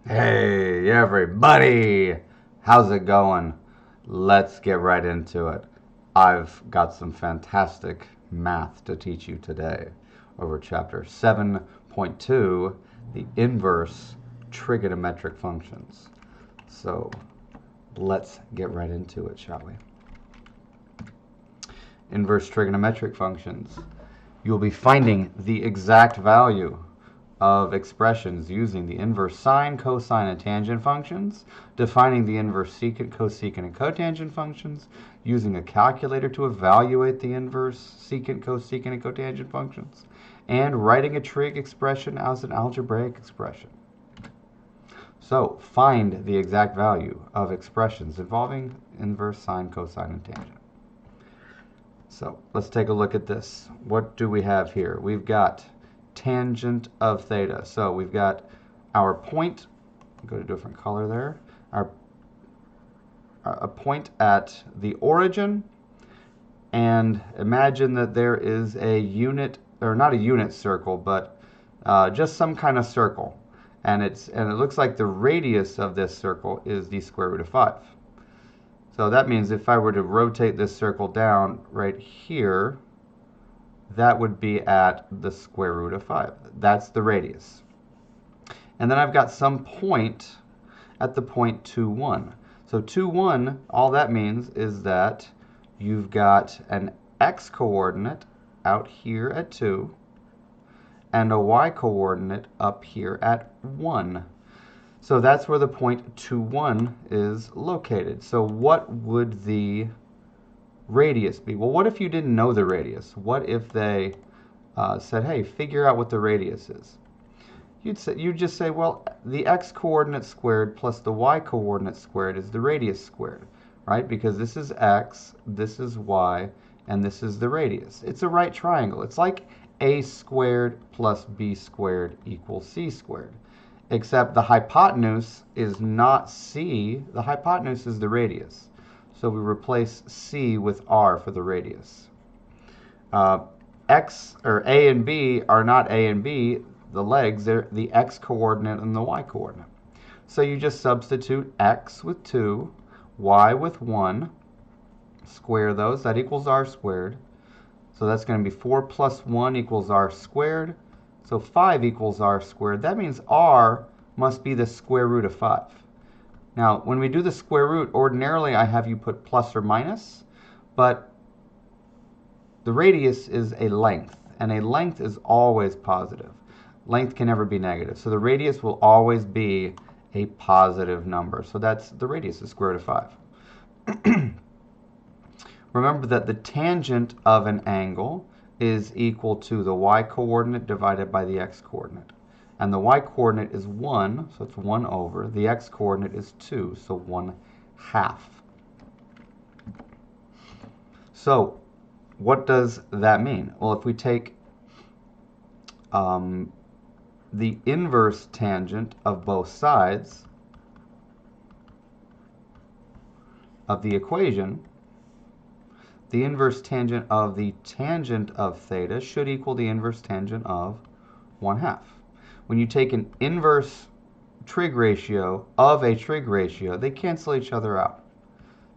Hey, everybody! How's it going? Let's get right into it. I've got some fantastic math to teach you today over chapter 7.2, the inverse trigonometric functions. So let's get right into it, shall we? Inverse trigonometric functions. You'll be finding the exact value of expressions using the inverse sine, cosine, and tangent functions, defining the inverse secant, cosecant, and cotangent functions, using a calculator to evaluate the inverse secant, cosecant, and cotangent functions, and writing a trig expression as an algebraic expression. So find the exact value of expressions involving inverse sine, cosine, and tangent. So let's take a look at this. What do we have here? We've got tangent of theta. So we've got our point, go to a different color there, a point at the origin, and imagine that there is a unit, or not a unit circle, but just some kind of circle, and it looks like the radius of this circle is the square root of 5. So that means if I were to rotate this circle down right here, that would be at the square root of 5. That's the radius. And then I've got some point at the point 2, 1. So 2, 1, all that means is that you've got an x coordinate out here at 2 and a y coordinate up here at 1. So that's where the point 2, 1 is located. So what would the radius be? Well, what if you didn't know the radius? What if they said, hey, figure out what the radius is? You'd just say, well, the x coordinate squared plus the y coordinate squared is the radius squared, right? Because this is x, this is y, and this is the radius. It's a right triangle. It's like a squared plus b squared equals c squared. Except the hypotenuse is not c, the hypotenuse is the radius. So we replace c with r for the radius. X, or a and b are not a and b, the legs, they're the x coordinate and the y coordinate. So you just substitute x with 2, y with 1, square those, that equals r squared. So that's going to be 4 plus 1 equals r squared. So 5 equals r squared. That means r must be the square root of 5. Now, when we do the square root, ordinarily I have you put plus or minus, but the radius is a length, and a length is always positive. Length can never be negative, so the radius will always be a positive number. So that's the radius is square root of 5. Remember that the tangent of an angle is equal to the y-coordinate divided by the x-coordinate. And the y-coordinate is 1, so it's 1 over. The x-coordinate is 2, so 1/2. So what does that mean? Well, if we take the inverse tangent of both sides of the equation, the inverse tangent of the tangent of theta should equal the inverse tangent of 1/2. When you take an inverse trig ratio of a trig ratio, they cancel each other out.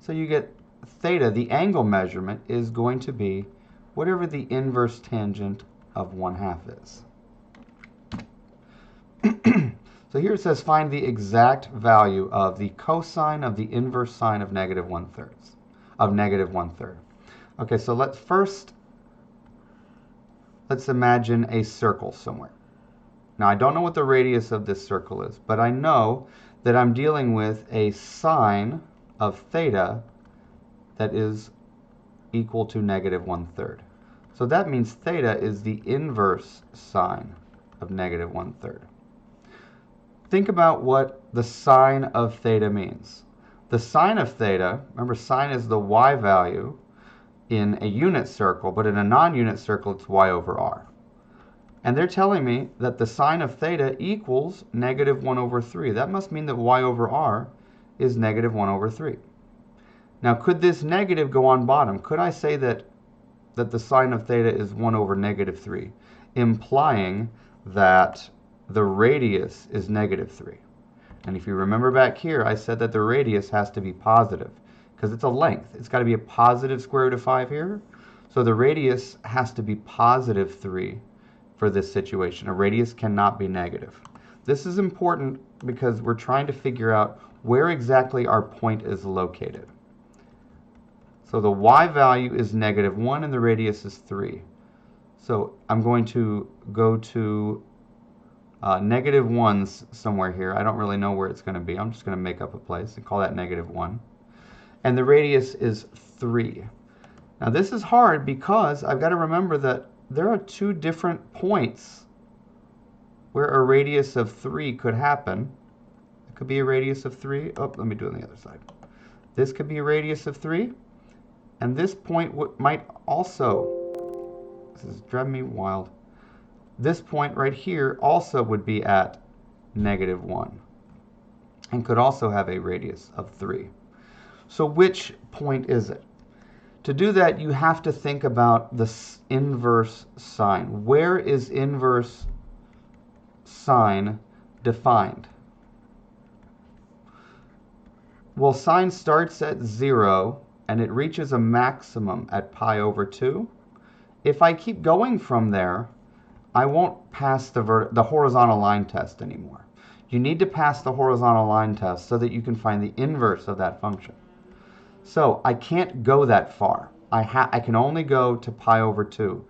So you get theta, the angle measurement, is going to be whatever the inverse tangent of 1/2 is. So here it says find the exact value of the cosine of the inverse sine of negative 1/3. Okay, so let's imagine a circle somewhere. Now I don't know what the radius of this circle is, but I know that I'm dealing with a sine of theta that is equal to negative 1/3. So that means theta is the inverse sine of negative 1/3. Think about what the sine of theta means. The sine of theta, remember sine is the y value in a unit circle, but in a non-unit circle it's y over r. And they're telling me that the sine of theta equals negative 1/3. That must mean that y over r is negative 1/3. Now could this negative go on bottom? Could I say that the sine of theta is 1 over negative 3, implying that the radius is -3. And if you remember back here, I said that the radius has to be positive because it's a length. It's got to be a positive square root of 5 here. So the radius has to be +3 for this situation. A radius cannot be negative. This is important because we're trying to figure out where exactly our point is located. So the y value is -1 and the radius is 3. So I'm going to go to -1's somewhere here. I don't really know where it's going to be. I'm just going to make up a place and call that -1. And the radius is 3. Now this is hard because I've got to remember that there are two different points where a radius of 3 could happen. It could be a radius of 3. Oh, let me do it on the other side. This could be a radius of 3. And this point might also, this is driving me wild, this point right here also would be at -1 and could also have a radius of 3. So which point is it? To do that, you have to think about the inverse sign. Where is inverse sign defined? Well, sine starts at 0 and it reaches a maximum at pi/2. If I keep going from there, I won't pass the horizontal line test anymore. You need to pass the horizontal line test so that you can find the inverse of that function. So I can't go that far. I can only go to pi/2.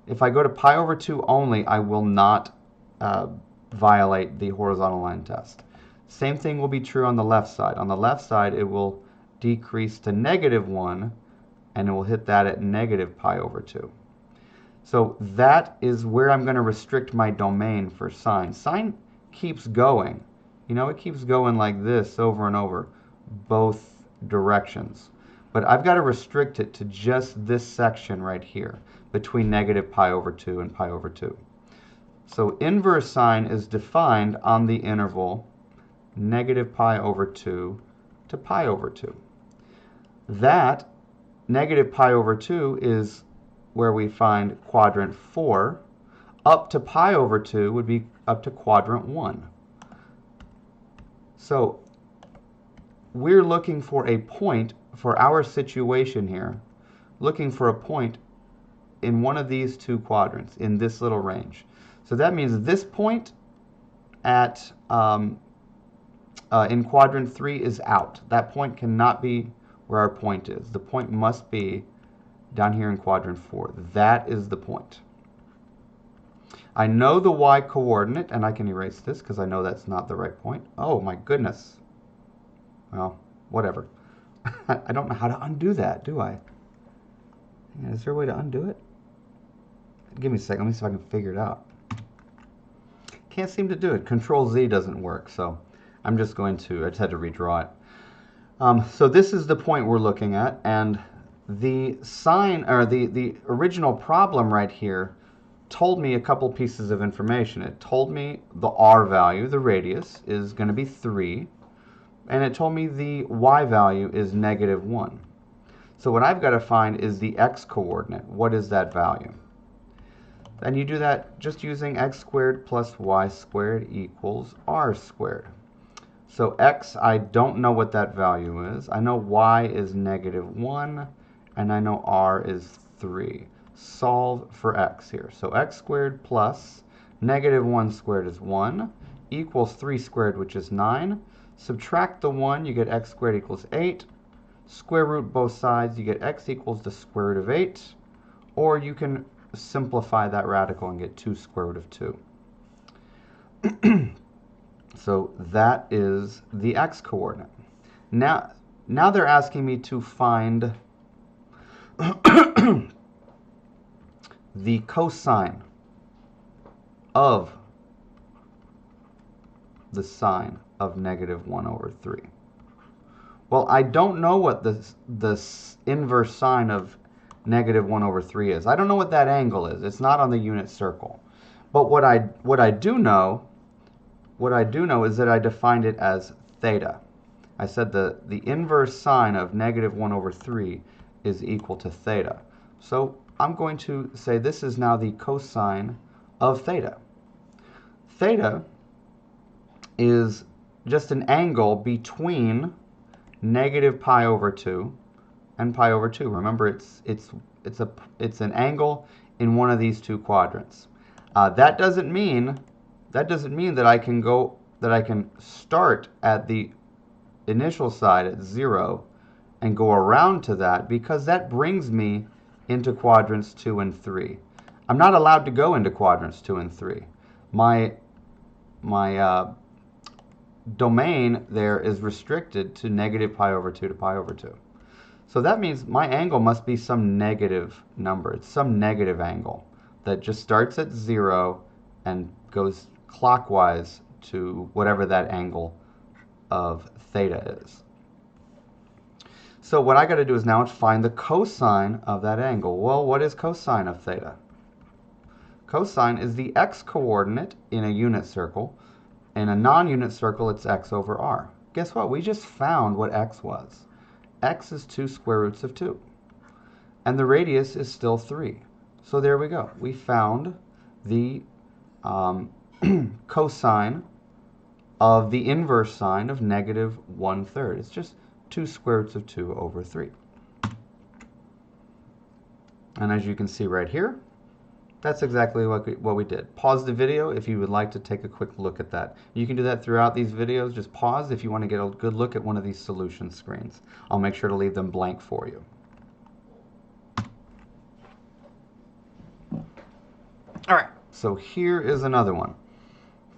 If I go to pi/2 only, I will not violate the horizontal line test. Same thing will be true on the left side. On the left side, it will decrease to -1, and it will hit that at -pi/2. So that is where I'm going to restrict my domain for sine. Sine keeps going. You know, it keeps going like this over and over, both directions. But I've got to restrict it to just this section right here, between -pi/2 and pi/2. So inverse sine is defined on the interval -pi/2 to pi/2. That -pi/2 is where we find quadrant 4. Up to pi/2 would be up to quadrant 1. So we're looking for a point for our situation here, looking for a point in one of these two quadrants, in this little range. So that means this point at in quadrant 3 is out. That point cannot be where our point is. The point must be down here in quadrant 4. That is the point. I know the y coordinate, and I can erase this because I know that's not the right point. Oh my goodness. Well, whatever. I don't know how to undo that, do I? Is there a way to undo it? Give me a second. Let me see if I can figure it out. Can't seem to do it. Control Z doesn't work, so I'm just going to, I just had to redraw it. So this is the point we're looking at, and the sign, or the original problem right here told me a couple pieces of information. It told me the r value, the radius, is going to be 3, and it told me the y value is -1. So what I've got to find is the x coordinate. What is that value? And you do that just using x squared plus y squared equals r squared. So x, I don't know what that value is. I know y is -1, and I know r is 3. Solve for x here. So x squared plus -1 squared is 1, equals 3 squared, which is 9. Subtract the 1, you get x squared equals 8. Square root both sides, you get x equals the square root of 8. Or you can simplify that radical and get 2 square root of 2. So that is the x coordinate. Now they're asking me to find the cosine of the sine of -1/3. Well, I don't know what the inverse sine of -1/3 is. I don't know what that angle is. It's not on the unit circle. But what I do know is that I defined it as theta. I said the inverse sine of -1/3 is equal to theta. So I'm going to say this is now the cosine of theta. Theta is just an angle between negative pi over 2 and pi over 2. Remember, it's an angle in one of these two quadrants. That doesn't mean that I can start at the initial side at 0 and go around to that, because that brings me into quadrants 2 and 3. I'm not allowed to go into quadrants 2 and 3. My domain there is restricted to negative pi over 2 to pi over 2. So that means my angle must be some negative number. It's some negative angle that just starts at 0 and goes clockwise to whatever that angle of theta is. So what I got to do is now find the cosine of that angle. Well, what is cosine of theta? Cosine is the x-coordinate in a unit circle. In a non-unit circle, it's x over r. Guess what? We just found what x was. X is 2 square roots of 2. And the radius is still 3. So there we go. We found the cosine of the inverse sine of negative 1/3. It's just 2 square roots of 2 over 3. And as you can see right here, that's exactly what we did. Pause the video if you would like to take a quick look at that. You can do that throughout these videos. Just pause if you want to get a good look at one of these solution screens. I'll make sure to leave them blank for you. All right, so here is another one.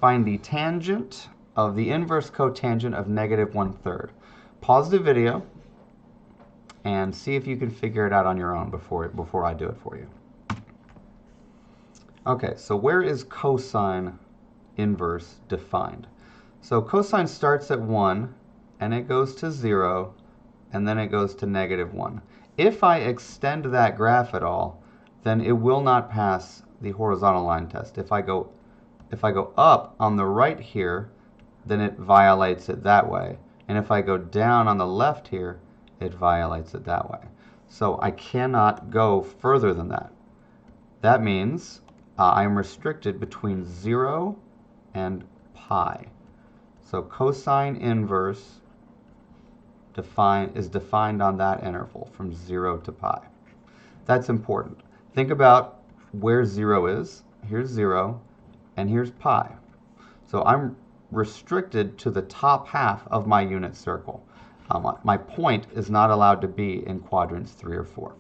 Find the tangent of the inverse cotangent of negative 1/3. Pause the video and see if you can figure it out on your own before I do it for you. Okay, so where is cosine inverse defined? So cosine starts at 1, and it goes to 0, and then it goes to negative 1. If I extend that graph at all, then it will not pass the horizontal line test. If I go up on the right here, then it violates it that way. And if I go down on the left here, it violates it that way. So I cannot go further than that. That means I am restricted between 0 and pi. So cosine inverse is defined on that interval from 0 to pi. That's important. Think about where 0 is. Here's 0, and here's pi. So I'm restricted to the top half of my unit circle. My point is not allowed to be in quadrants 3 or 4.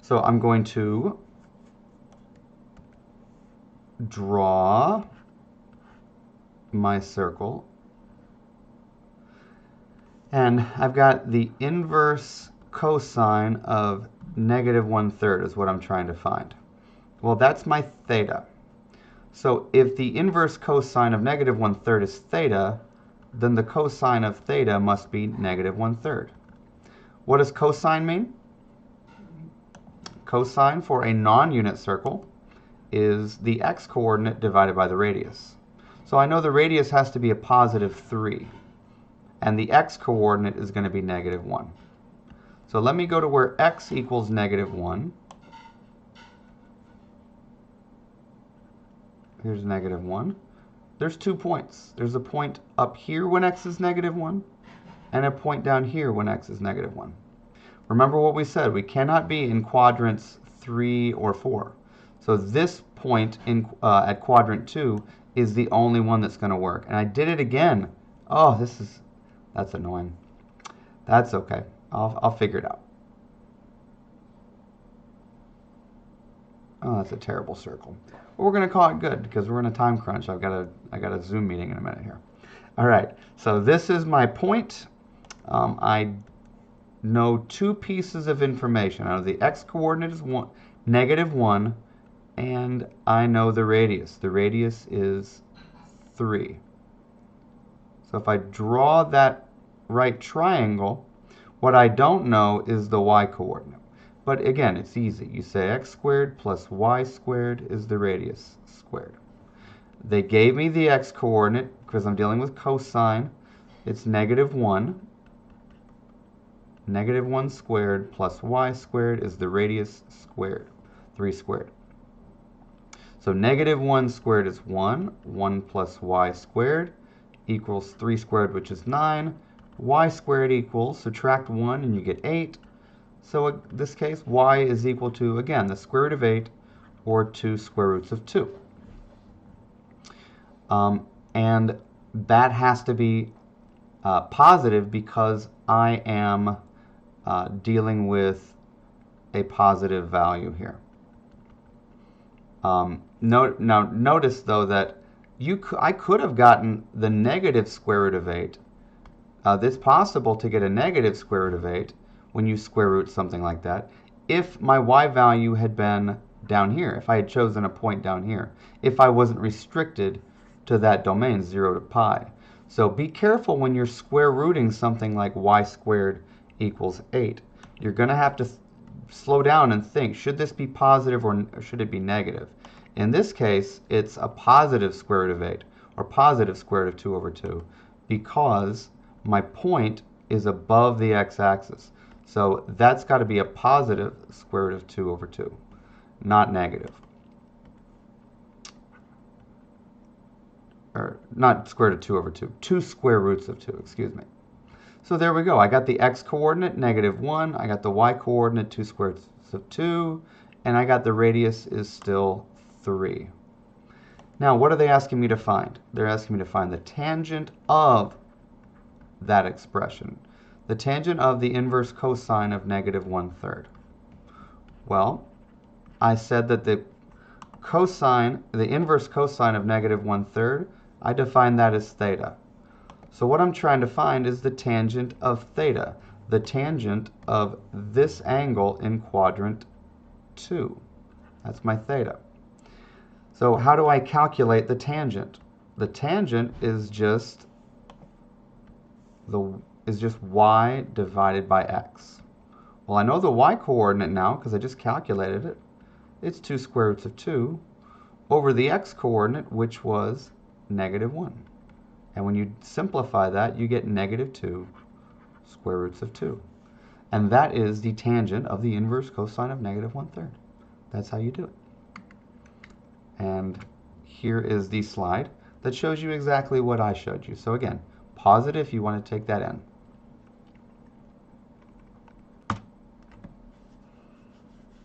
So I'm going to draw my circle, and I've got the inverse cosine of negative 1/3 is what I'm trying to find. Well, that's my theta. So if the inverse cosine of negative 1/3 is theta, then the cosine of theta must be negative 1/3. What does cosine mean? Cosine for a non-unit circle is the x-coordinate divided by the radius. So I know the radius has to be a positive 3, and the x-coordinate is going to be negative 1. So let me go to where x equals negative 1. Here's negative 1. There's 2 points. There's a point up here when x is negative 1, and a point down here when x is negative 1. Remember what we said. We cannot be in quadrants 3 or 4. So this point at quadrant 2 is the only one that's going to work. And I did it again. Oh, that's annoying. That's okay. I'll figure it out. Oh, that's a terrible circle. But we're going to call it good because we're in a time crunch. I got a Zoom meeting in a minute here. All right. So this is my point. I know 2 pieces of information. I know the x-coordinate is negative 1, and I know the radius. The radius is 3. So if I draw that right triangle, what I don't know is the y-coordinate. But again, it's easy. You say x squared plus y squared is the radius squared. They gave me the x-coordinate because I'm dealing with cosine. It's negative 1. Negative 1 squared plus y squared is the radius squared, 3 squared. So negative 1 squared is 1. 1 plus y squared equals 3 squared, which is 9. Y squared equals, subtract 1 and you get 8. So in this case, y is equal to, again, the square root of 8 or 2 square roots of 2. And that has to be positive because I am dealing with a positive value here. Now notice though that I could have gotten the negative square root of 8. It's possible to get a negative square root of 8 when you square root something like that if my y value had been down here, if I had chosen a point down here, if I wasn't restricted to that domain, 0 to pi. So be careful when you're square rooting something like y squared equals 8. You're going to have to slow down and think, should this be positive or should it be negative? In this case, it's a positive square root of 8, or positive square root of 2 over 2, because my point is above the x-axis. So that's got to be a positive square root of 2 over 2, not negative. Or not square root of 2 over 2, 2 square roots of 2, excuse me. So there we go. I got the x-coordinate, negative 1. I got the y-coordinate, 2 square roots of 2. And I got the radius is still 3. Now, what are they asking me to find? They're asking me to find the tangent of that expression. The tangent of the inverse cosine of negative 1/3. Well, I said that the inverse cosine of negative 1/3, I define that as theta. So what I'm trying to find is the tangent of theta, the tangent of this angle in quadrant 2. That's my theta. So how do I calculate the tangent? The tangent is just y divided by x. Well, I know the y-coordinate now because I just calculated it. It's 2 square roots of 2 over the x-coordinate, which was negative 1. And when you simplify that, you get negative 2 square roots of 2. And that is the tangent of the inverse cosine of negative 1/3. That's how you do it. And here is the slide that shows you exactly what I showed you. So again, pause it if you want to take that in.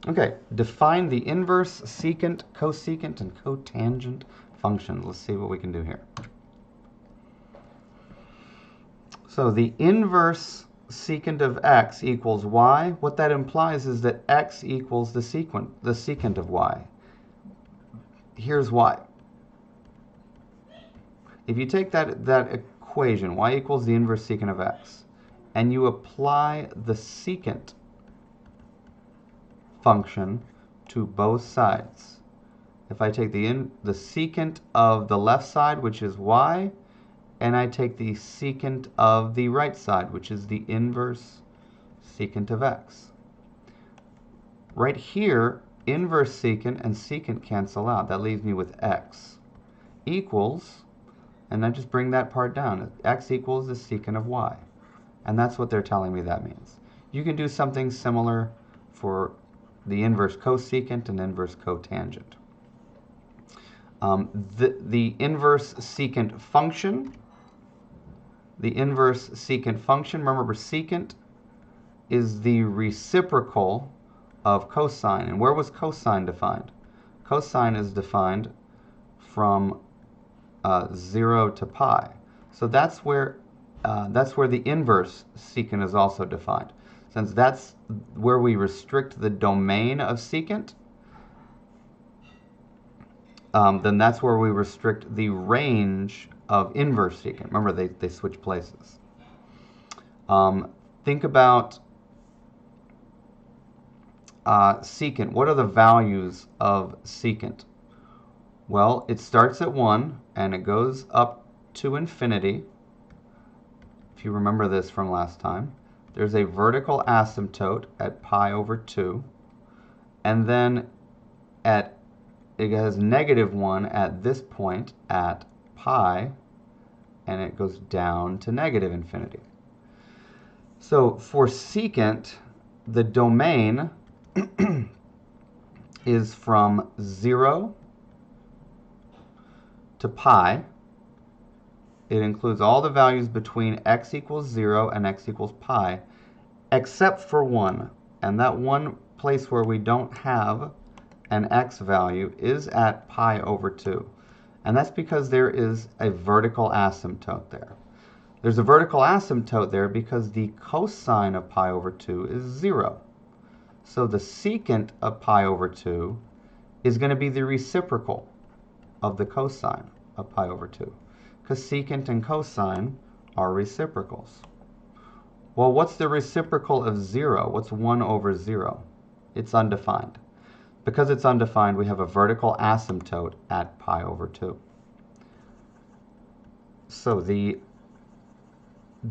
Okay, define the inverse secant, cosecant, and cotangent functions. Let's see what we can do here. So the inverse secant of x equals y. What that implies is that x equals the secant of y. Here's why. If you take that equation, y equals the inverse secant of x, and you apply the secant function to both sides. If I take the secant of the left side, which is y, and I take the secant of the right side, which is the inverse secant of x. Right here, inverse secant and secant cancel out. That leaves me with x equals, and I just bring that part down. X equals the secant of y. And that's what they're telling me that means. You can do something similar for the inverse cosecant and inverse cotangent. The inverse secant function, remember secant is the reciprocal of cosine. And where was cosine defined? Cosine is defined from 0 to pi. So that's where the inverse secant is also defined. Since that's where we restrict the domain of secant, then that's where we restrict the range of inverse secant. Remember, they switch places. Think about secant. What are the values of secant? Well, it starts at 1 and it goes up to infinity. If you remember this from last time, there's a vertical asymptote at pi over 2, and then it has negative 1 at this point at pi, and it goes down to negative infinity. So for secant, the domain is from 0 to pi. It includes all the values between x equals 0 and x equals pi, except for 1. And that one place where we don't have an x value is at pi over 2. And that's because there is a vertical asymptote there. There's a vertical asymptote there because the cosine of pi over 2 is 0. So the secant of pi over 2 is going to be the reciprocal of the cosine of pi over 2, because secant and cosine are reciprocals. Well, what's the reciprocal of 0? What's 1 over 0? It's undefined. Because it's undefined, we have a vertical asymptote at pi over 2. So the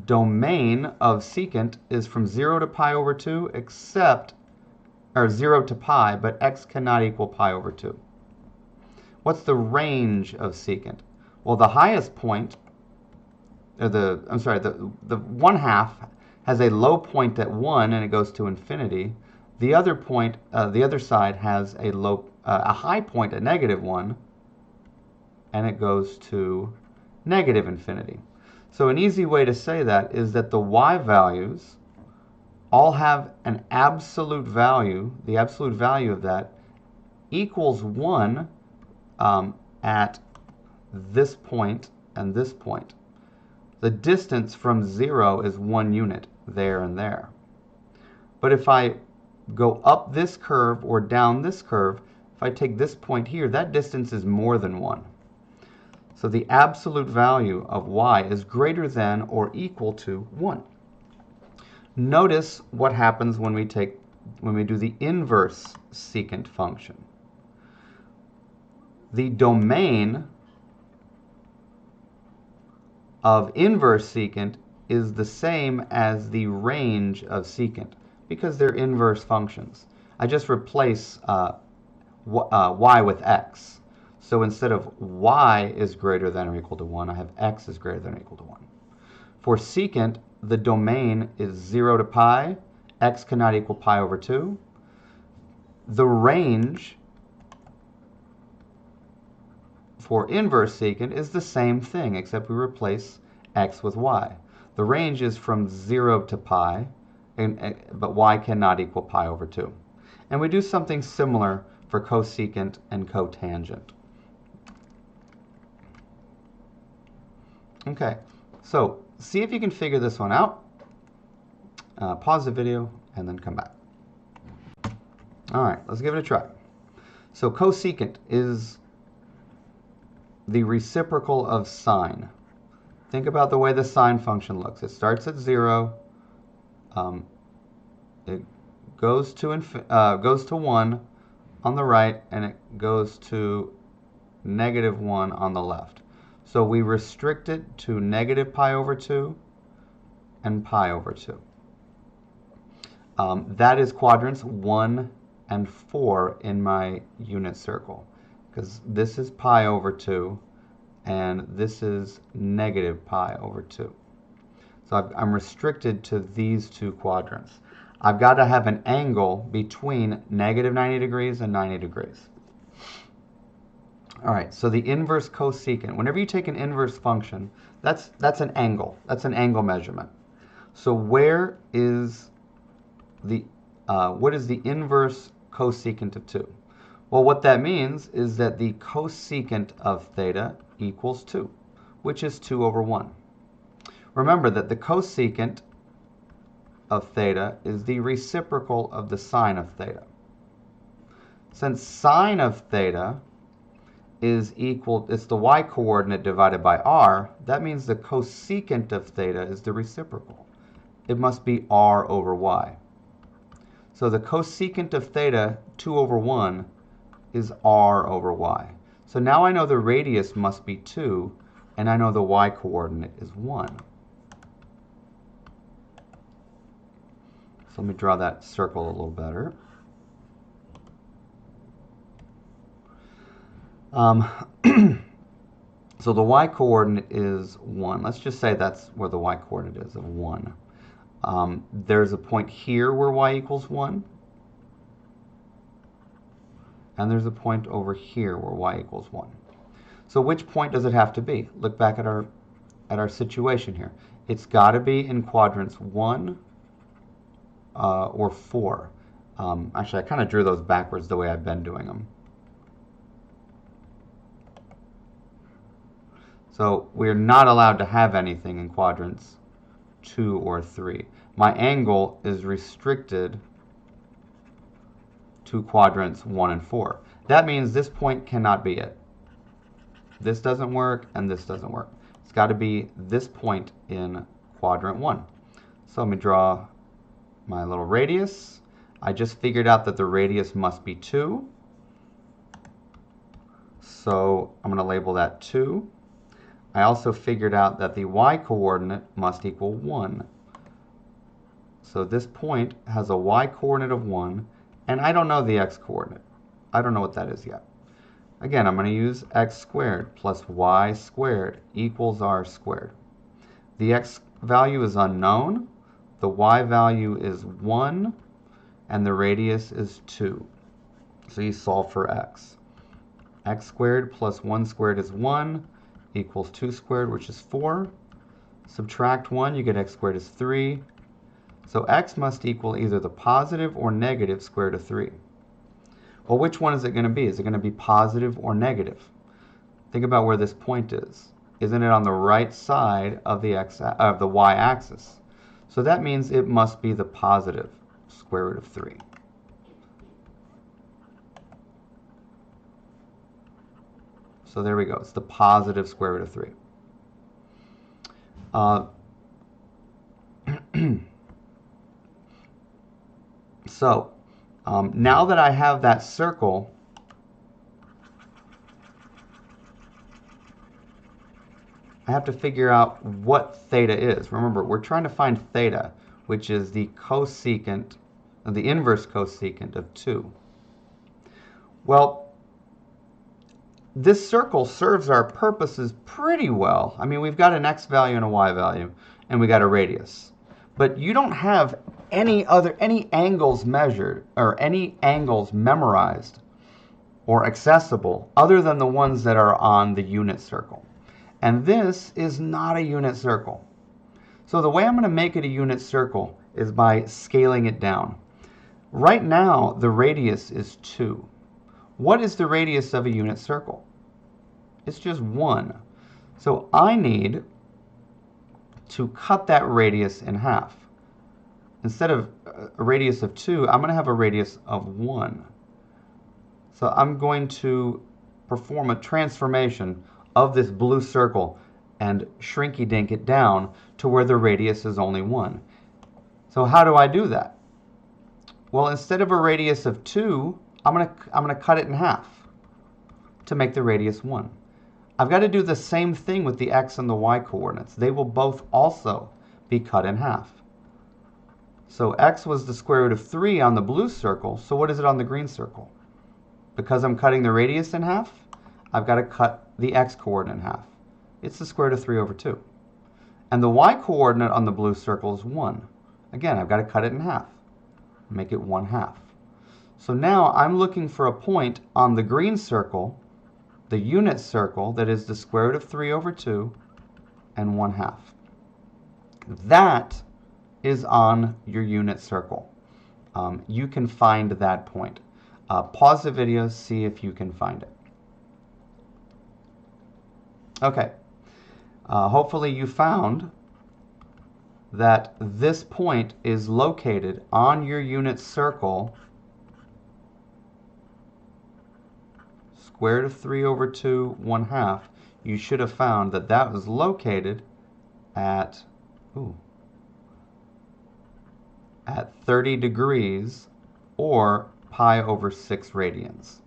domain of secant is from 0 to pi over 2, or 0 to pi, but x cannot equal pi over 2. What's the range of secant? Well, the highest point, or the 1/2 has a low point at 1 and it goes to infinity. The other side has a high point at -1 and it goes to negative infinity. So an easy way to say that is that the y values all have an absolute value. The absolute value of that equals 1 at this point and this point. The distance from 0 is 1 unit there and there. But if I go up this curve or down this curve, if I take this point here, that distance is more than 1. So the absolute value of y is greater than or equal to 1. Notice what happens when we do the inverse secant function. The domain of inverse secant is the same as the range of secant because they're inverse functions. I just replace y with x. So instead of y is greater than or equal to 1, I have x is greater than or equal to 1. For secant, the domain is 0 to pi. X cannot equal pi over 2. The range for inverse secant is the same thing, except we replace x with y. The range is from 0 to pi, but y cannot equal pi over 2. And we do something similar for cosecant and cotangent. Okay, so see if you can figure this one out. Pause the video and then come back. All right, let's give it a try. So cosecant is the reciprocal of sine. Think about the way the sine function looks. It starts at 0. It goes to 1 on the right, and it goes to -1 on the left. So we restrict it to negative pi over 2 and pi over 2. That is quadrants 1 and 4 in my unit circle, because this is pi over 2 and this is negative pi over 2. So I'm restricted to these two quadrants. I've got to have an angle between -90 degrees and 90 degrees. All right, so the inverse cosecant. Whenever you take an inverse function, that's an angle. That's an angle measurement. So where is what is the inverse cosecant of 2? Well, what that means is that the cosecant of theta equals 2, which is 2 over 1. Remember that the cosecant of theta is the reciprocal of the sine of theta. Since sine of theta is equal, it's the y-coordinate divided by r, that means the cosecant of theta is the reciprocal. It must be r over y. So the cosecant of theta, 2 over 1, is r over y. So now I know the radius must be 2, and I know the y-coordinate is 1. So let me draw that circle a little better. So the y-coordinate is 1. Let's just say that's where the y-coordinate is, of 1. There's a point here where y equals 1. And there's a point over here where y equals 1. So which point does it have to be? Look back at our situation here. It's got to be in quadrants 1 or 4. Actually, I kind of drew those backwards the way I've been doing them. So we're not allowed to have anything in quadrants 2 or 3. My angle is restricted to quadrants 1 and 4. That means this point cannot be it. This doesn't work, and this doesn't work. It's got to be this point in quadrant 1. So let me draw my little radius. I just figured out that the radius must be 2. So I'm going to label that 2. I also figured out that the y-coordinate must equal 1. So this point has a y-coordinate of 1, and I don't know the x-coordinate. I don't know what that is yet. Again, I'm going to use x squared plus y squared equals r squared. The x value is unknown, the y value is 1, and the radius is 2. So you solve for x. X squared plus 1 squared is 1, equals 2 squared, which is 4. Subtract 1, you get x squared is 3. So x must equal either the positive or negative square root of 3. Well, which one is it going to be? Is it going to be positive or negative? Think about where this point is. Isn't it on the right side of the y-axis? So that means it must be the positive square root of 3. So there we go. It's the positive square root of 3. So now that I have that circle, I have to figure out what theta is. Remember, we're trying to find theta, which is the cosecant, the inverse cosecant of 2. Well, this circle serves our purposes pretty well. I mean, we've got an x value and a y value, and we got a radius. But you don't have any angles measured or any angles memorized or accessible other than the ones that are on the unit circle. And this is not a unit circle. So the way I'm going to make it a unit circle is by scaling it down. Right now, the radius is 2. What is the radius of a unit circle? It's just 1. So I need to cut that radius in half. Instead of a radius of 2, I'm going to have a radius of 1. So I'm going to perform a transformation of this blue circle and shrinky-dink it down to where the radius is only 1. So how do I do that? Well, instead of a radius of 2, I'm going to cut it in half to make the radius 1. I've got to do the same thing with the x and the y coordinates. They will both also be cut in half. So x was the square root of 3 on the blue circle, so what is it on the green circle? Because I'm cutting the radius in half, I've got to cut the x-coordinate in half. It's the square root of 3 over 2. And the y-coordinate on the blue circle is 1. Again, I've got to cut it in half, make it 1/2. So now I'm looking for a point on the green circle, the unit circle, that is the square root of 3 over 2 and 1/2. That is on your unit circle. You can find that point. Pause the video, see if you can find it. Okay. Hopefully you found that this point is located on your unit circle, square root of 3 over 2, 1/2. You should have found that that was located at 30 degrees or pi over 6 radians.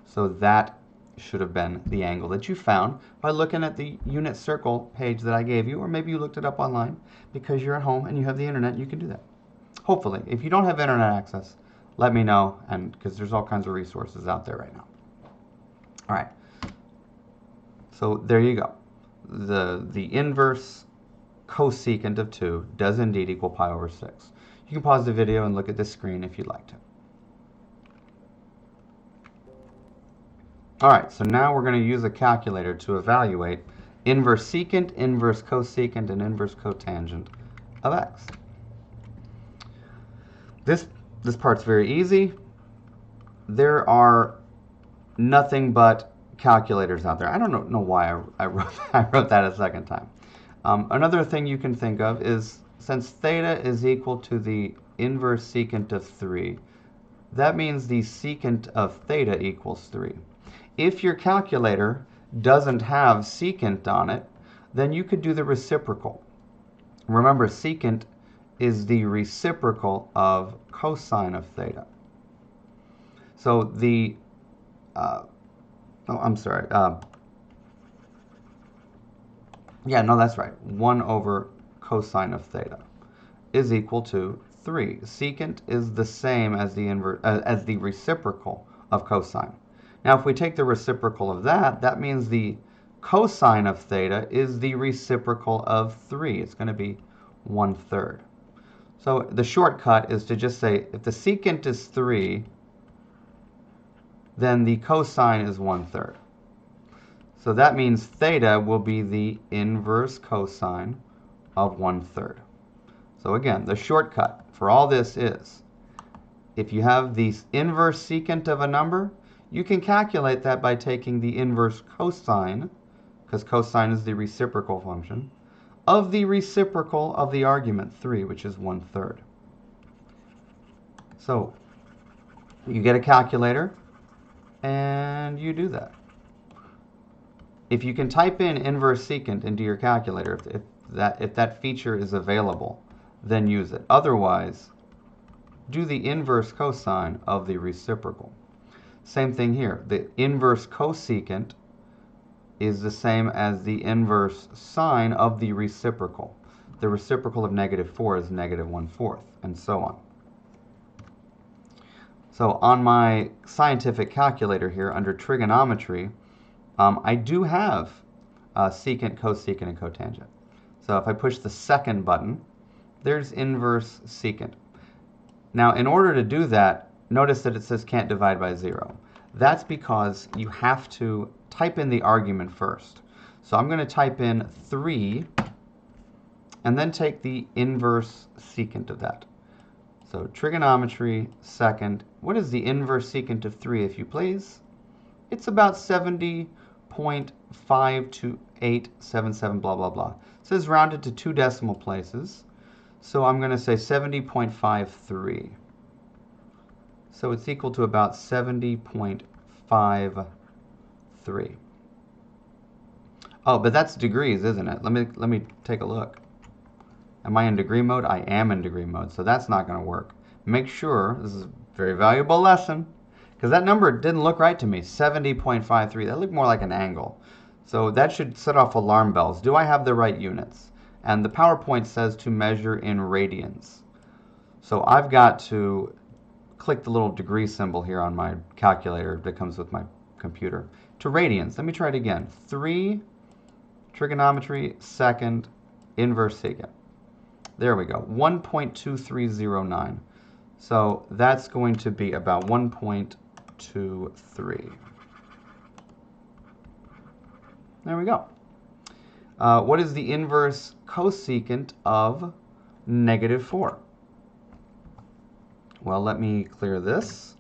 So that should have been the angle that you found by looking at the unit circle page that I gave you, or maybe you looked it up online because you're at home and you have the internet, you can do that. Hopefully. If you don't have internet access, let me know, and because there's all kinds of resources out there right now. All right. So there you go. The inverse cosecant of 2 does indeed equal pi over 6. You can pause the video and look at this screen if you'd like to. All right, so now we're going to use a calculator to evaluate inverse secant, inverse cosecant, and inverse cotangent of x. This part's very easy. There are nothing but calculators out there. I don't know why I wrote that a second time. Another thing you can think of is, since theta is equal to the inverse secant of 3, that means the secant of theta equals 3. If your calculator doesn't have secant on it, then you could do the reciprocal. Remember, secant is the reciprocal of cosine of theta. So the, yeah, no, that's right. 1 over cosine of theta is equal to 3. Secant is the same as the reciprocal of cosine. Now, if we take the reciprocal of that, that means the cosine of theta is the reciprocal of 3. It's going to be 1/3. So the shortcut is to just say, if the secant is 3, then the cosine is 1/3. So that means theta will be the inverse cosine of 1/3. So again, the shortcut for all this is, if you have the inverse secant of a number, you can calculate that by taking the inverse cosine, because cosine is the reciprocal function, of the reciprocal of the argument 3, which is 1/3. So you get a calculator, and you do that. If you can type in inverse secant into your calculator, if that feature is available, then use it. Otherwise, do the inverse cosine of the reciprocal. Same thing here. The inverse cosecant is the same as the inverse sine of the reciprocal. The reciprocal of -4 is -1/4, and so on. So on my scientific calculator here, under trigonometry, I do have secant, cosecant, and cotangent. So if I push the second button, there's inverse secant. Now, in order to do that, notice that it says can't divide by 0. That's because you have to type in the argument first. So I'm going to type in 3, and then take the inverse secant of that. So trigonometry, second. What is the inverse secant of 3, if you please? It's about 70.52877, blah, blah, blah. It says rounded to 2 decimal places. So I'm going to say 70.53. So it's equal to about 70.53. Oh, but that's degrees, isn't it? Let me take a look. Am I in degree mode? I am in degree mode, so that's not going to work. Make sure, this is a very valuable lesson, because that number didn't look right to me, 70.53. That looked more like an angle. So that should set off alarm bells. Do I have the right units? And the PowerPoint says to measure in radians. So I've got to click the little degree symbol here on my calculator that comes with my computer to radians. Let me try it again. 3, trigonometry, second, inverse secant. There we go, 1.2309. So that's going to be about 1.23. There we go. What is the inverse cosecant of -4? Well, let me clear this.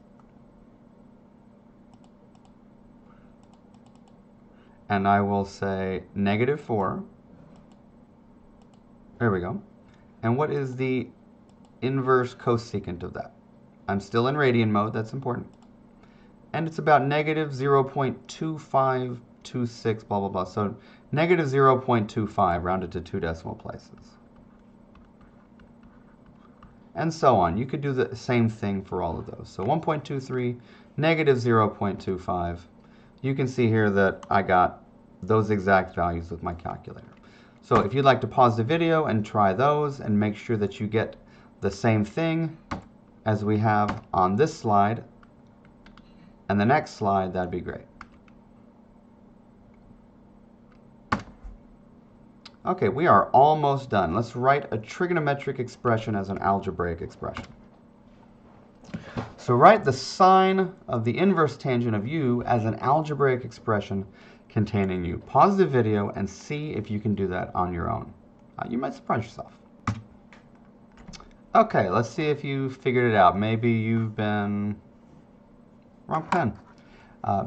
And I will say -4. There we go. And what is the inverse cosecant of that? I'm still in radian mode, that's important. And it's about -0.2526, blah, blah, blah. So -0.25 rounded to 2 decimal places. And so on. You could do the same thing for all of those. So 1.23, -0.25. You can see here that I got those exact values with my calculator. So if you'd like to pause the video and try those and make sure that you get the same thing as we have on this slide and the next slide, that'd be great. Okay, we are almost done. Let's write a trigonometric expression as an algebraic expression. So write the sine of the inverse tangent of u as an algebraic expression containing u. Pause the video and see if you can do that on your own. You might surprise yourself. Okay, let's see if you figured it out. Maybe you've been... Wrong pen.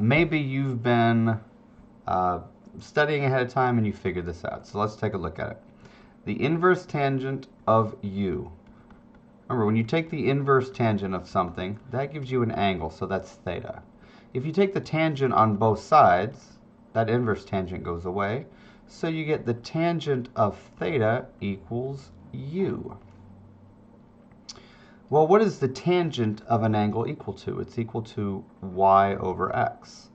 Maybe you've been studying ahead of time and you figured this out. So let's take a look at it. The inverse tangent of u. Remember, when you take the inverse tangent of something, that gives you an angle, so that's theta. If you take the tangent on both sides, that inverse tangent goes away, so you get the tangent of theta equals u. Well, what is the tangent of an angle equal to? It's equal to y over x.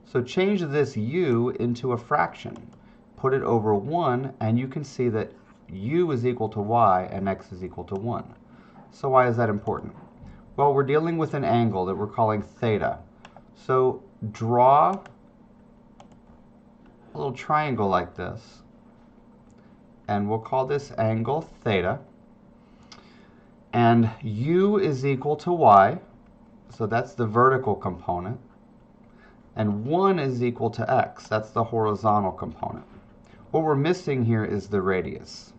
So change this u into a fraction. Put it over 1, and you can see that u is equal to y and x is equal to 1. So why is that important? Well, we're dealing with an angle that we're calling theta. So draw a little triangle like this, and we'll call this angle theta. And u is equal to y, so that's the vertical component. And 1 is equal to x, that's the horizontal component. What we're missing here is the radius.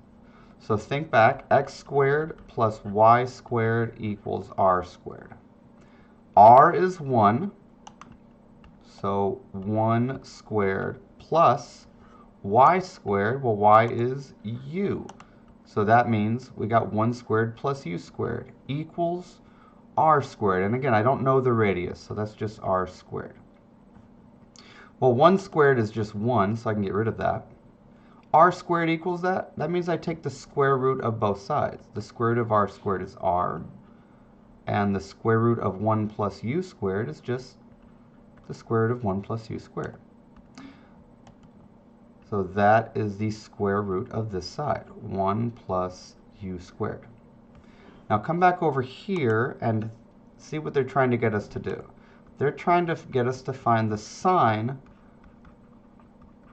So think back, x squared plus y squared equals r squared. R is 1, so 1 squared plus y squared, well, y is u. So that means we got 1 squared plus u squared equals r squared. And again, I don't know the radius, so that's just r squared. Well, 1 squared is just 1, so I can get rid of that. R squared equals that. That means I take the square root of both sides. The square root of r squared is r, and the square root of 1 plus u squared is just the square root of 1 plus u squared. So that is the square root of this side, 1 plus u squared. Now come back over here and see what they're trying to get us to do. They're trying to get us to find the sine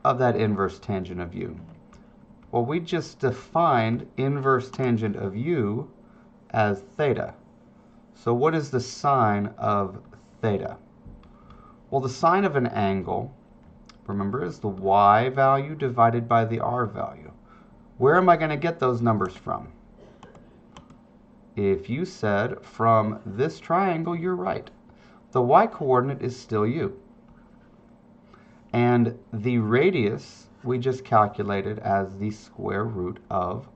of that inverse tangent of u. Well, we just defined inverse tangent of u as theta. So what is the sine of theta? Well, the sine of an angle, remember, is the y value divided by the r value. Where am I going to get those numbers from? If you said from this triangle, you're right. The y-coordinate is still u. And the radius we just calculated as the square root of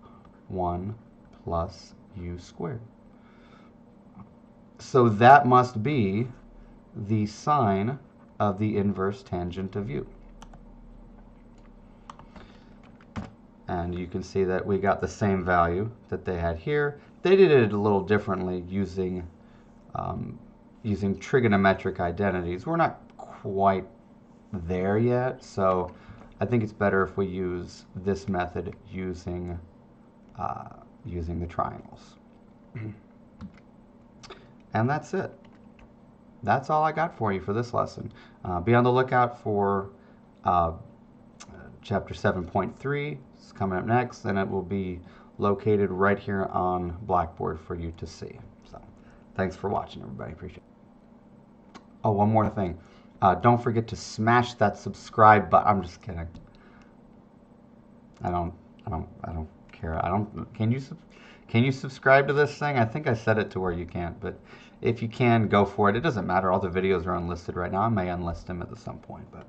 1 plus u squared. So that must be the sine of the inverse tangent of u. And you can see that we got the same value that they had here. They did it a little differently using trigonometric identities. We're not quite there yet, so I think it's better if we use this method using the triangles. And that's it. That's all I got for you for this lesson. Be on the lookout for chapter 7.3. It's coming up next, and it will be located right here on Blackboard for you to see. So thanks for watching, everybody. Appreciate it. Oh, one more thing. Don't forget to smash that subscribe button. I'm just kidding. I don't care. Can you subscribe to this thing? I think I set it to where you can't, but if you can, go for it. It doesn't matter. All the videos are unlisted right now. I may unlist them at some point, but